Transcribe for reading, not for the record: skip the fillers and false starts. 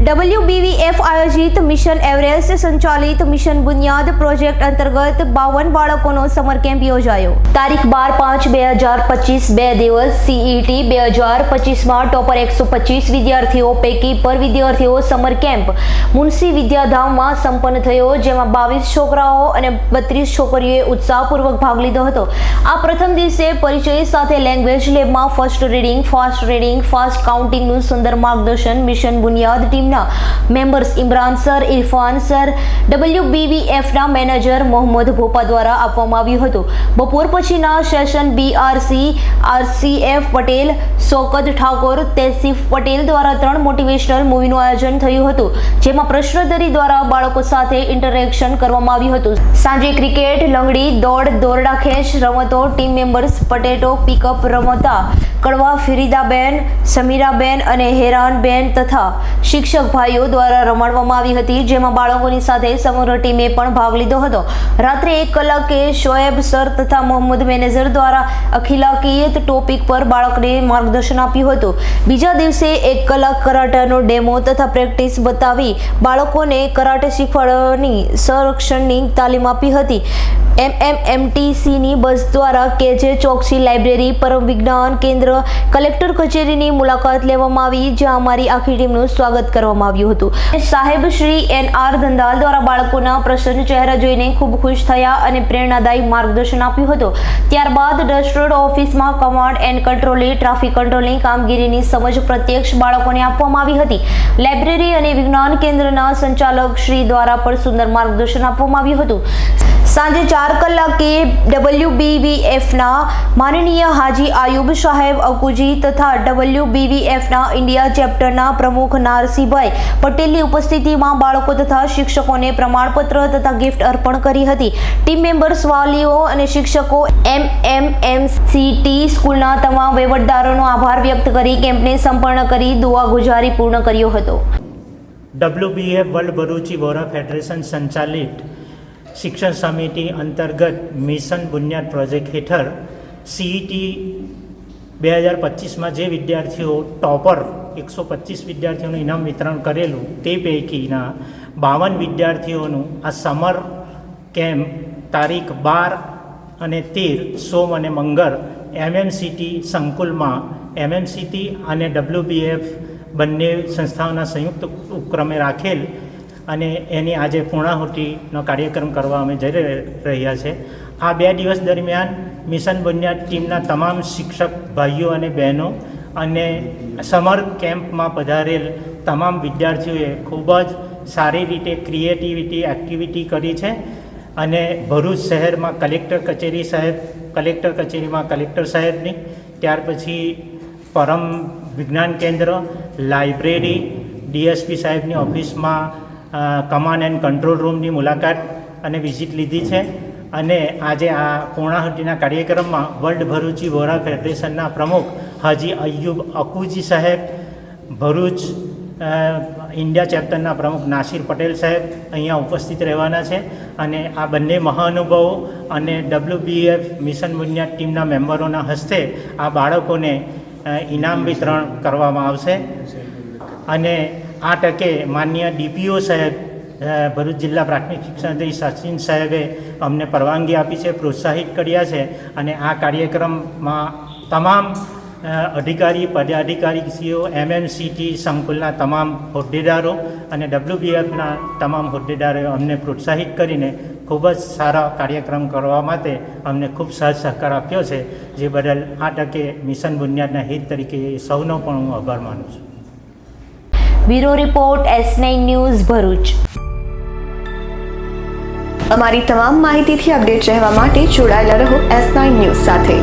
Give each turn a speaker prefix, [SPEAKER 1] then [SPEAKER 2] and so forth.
[SPEAKER 1] WBVF આયોજિત mission Everest સંચાલિત mission બુનિયાદ project અંતર્ગત 52 બાળકોનો સમર કેમ્પ યોજાયો. તારીખ 12/5/2025 2 દિવસ CET 2025માં ટોપર 125 વિદ્યાર્થીઓ પૈકી પર વિદ્યાર્થીઓ સમર કેમ્પ મુનસી વિદ્યાધામમાં સંપન્ન થયો, જેમાં 22 છોકરાઓ અને 32 છોકરીઓએ ઉત્સાહપૂર્વક ભાગ લીધો હતો. આ પ્રથમ દિવસે પરિચય સાથે લેંગ્વેજ લેબમાં ફર્સ્ટ રીડિંગ, ફાસ્ટ કાઉન્ટિંગનું સુંદર માર્ગદર્શન મિશન બુનિયાદ ટીમના members Imran sir, Irfan sir, WBVFના મેનેજર મોહમ્મદ ભોપા દ્વારા આપવામાં આવ્યું હતું. બપોર પછીના સેશન RCF પટેલ, શૌકત ઠાકોર, તૈસીફ પટેલ દ્વારા 3 મોટિવેશનલ મૂવીનું આયોજન થયું હતું, જેમાં પ્રશ્નોત્તરી દ્વારા બાળકો સાથે ઇન્ટરેક્શન કરવામાં આવ્યું હતું. સાંજે ક્રિકેટ, લંગડી, દોડ, દોરડા ખેંચ રમતો, ટીમ મેમ્બર્સ પટેટો પિકઅપ રમતા કડવા ફિરીદાબેન, સમીરાબેન અને હેરાનબેન તથા શિક્ષક ભાઈઓ દ્વારા રમાડવામાં આવી હતી, જેમાં બાળકોની સાથે સમગ્ર ટીમે પણ ભાગ લીધો હતો. રાત્રે 1 કલાકે શોએબ સર તથા મોહમ્મદ મેનેજર દ્વારા અખિલાકીયત ટોપિક પર બાળકને માર્ગદર્શન આપ્યું હતું. બીજા દિવસે 1 કલાક કરાટેનો ડેમો તથા પ્રેક્ટિસ બતાવી બાળકોને કરાટે શીખવાડવાની સંરક્ષણની તાલીમ આપી હતી. MMMTCની બસ દ્વારા KJ ચોકસી લાઇબ્રેરી, પરમ વિજ્ઞાન કેન્દ્ર, કલેક્ટર કચેરીની મુલાકાત લેવામાં આવી, જ્યાં અમારી આખી ટીમનું સ્વાગત કરવામાં આવ્યું હતું. સાહેબ શ્રી NR ધંધાલ દ્વારા બાળકોના પ્રસન્ન ચહેરા જોઈને ખૂબ ખુશ થયા અને પ્રેરણાદાયી માર્ગદર્શન આપ્યું હતું. ત્યારબાદ ડસ્ટર્ડ ઓફિસમાં કમાન્ડ એન્ડ કંટ્રોલની ટ્રાફિક કંટ્રોલની કામગીરીની સમજ પ્રત્યક્ષ બાળકોને આપવામાં આવી હતી. લાઇબ્રેરી અને વિજ્ઞાન કેન્દ્રના સંચાલક શ્રી દ્વારા પણ સુંદર માર્ગદર્શન આપવામાં આવ્યું હતું. સાંજે 4 કલાકે WBVFના માનનીય હાજી આયુબ સાહેબ અકુજી તથા WBVFના ઇન્ડિયા ચેપ્ટરના પ્રમુખ નારસીભાઈ પટેલની ઉપસ્થિતિમાં બાળકો તથા શિક્ષકોને પ્રમાણપત્ર તથા ગિફ્ટ અર્પણ કરી હતી. ટીમ મેમ્બર્સ, વાલીઓ અને શિક્ષકો MMMCT સ્કૂલના તમામ વહીવટદારોનો આભાર વ્યક્ત કરી કેમ્પને સંપન્ન કરી દુઆ ગુજારી પૂર્ણ કર્યો હતો.
[SPEAKER 2] WBF world Bharuchi Vora federation સંચાલિત શિક્ષણ સમિતિ અંતર્ગત મિશન બુનિયાદ પ્રોજેક્ટ હેઠળ CET 2025માં જે વિદ્યાર્થીઓ ટોપર 125 વિદ્યાર્થીઓનું ઇનામ વિતરણ કરેલું, તે પૈકીના 52 વિદ્યાર્થીઓનું આ સમર કેમ્પ તારીખ 12 અને 13 સોમ અને મંગળ MMCT સંકુલમાં MMCT અને WBF બંને સંસ્થાઓના સંયુક્ત ઉપક્રમે રાખેલ અને એની આજે પૂર્ણાહુતિનો કાર્યક્રમ કરવા અમે જઈ રહ્યા છે. આ 2 દિવસ દરમિયાન મિશન બુનિયાદ ટીમના તમામ શિક્ષક ભાઈઓ અને બહેનો અને સમર કેમ્પમાં પધારેલ તમામ વિદ્યાર્થીઓએ ખૂબ જ સારી રીતે ક્રિએટિવિટી એક્ટિવિટી કરી છે. અને ભરૂચ શહેરમાં કલેક્ટર કચેરીમાં કલેક્ટર સાહેબની, ત્યાર પછી પરમ વિજ્ઞાન કેન્દ્ર, લાઇબ્રેરી, DSP સાહેબની ઓફિસમાં કમાન્ડ એન્ડ કંટ્રોલ રૂમની મુલાકાત અને વિઝિટ લીધી છે. અને આજે આ પૂર્ણાહુતિના કાર્યક્રમમાં વર્લ્ડ ભરૂચી વોરા ફેડરેશનના પ્રમુખ હાજી અયુબ અકુજી સાહેબ, ભરૂચ ઇન્ડિયા ચેપ્ટરના પ્રમુખ નાસિર પટેલ સાહેબ અહીંયા ઉપસ્થિત રહેવાના છે. અને આ બંને મહાનુભાવો અને WBF મિશન બુનિયાદ ટીમના મેમ્બરોના હસ્તે આ બાળકોને ઇનામ વિતરણ કરવામાં આવશે. અને આ તકે માનનીય DPO સાહેબ, ભરૂચ જિલ્લા પ્રાથમિક શિક્ષણાધિકારી સચિન સાહેબે અમને પરવાનગી આપી છે, પ્રોત્સાહિત કર્યા છે. અને આ કાર્યક્રમમાં તમામ અધિકારી, પદાધિકારીશ્રીઓ, MMCT સંકુલના તમામ હોદ્દેદારો અને WBFના તમામ હોદ્દેદારોએ અમને પ્રોત્સાહિત કરીને ખૂબ જ સારા કાર્યક્રમ કરવા માટે અમને ખૂબ સાથ સહકાર આપ્યો છે, જે બદલ આ તકે મિશન બુનિયાદના હિત તરીકે સૌનો પણ હું આભાર માનું છું.
[SPEAKER 1] Bureau report S9 news Bharuch.
[SPEAKER 3] અમારી તમામ માહિતીથી અપડેટ રહેવા માટે જોડાયેલા રહો S9 ન્યૂઝ સાથે.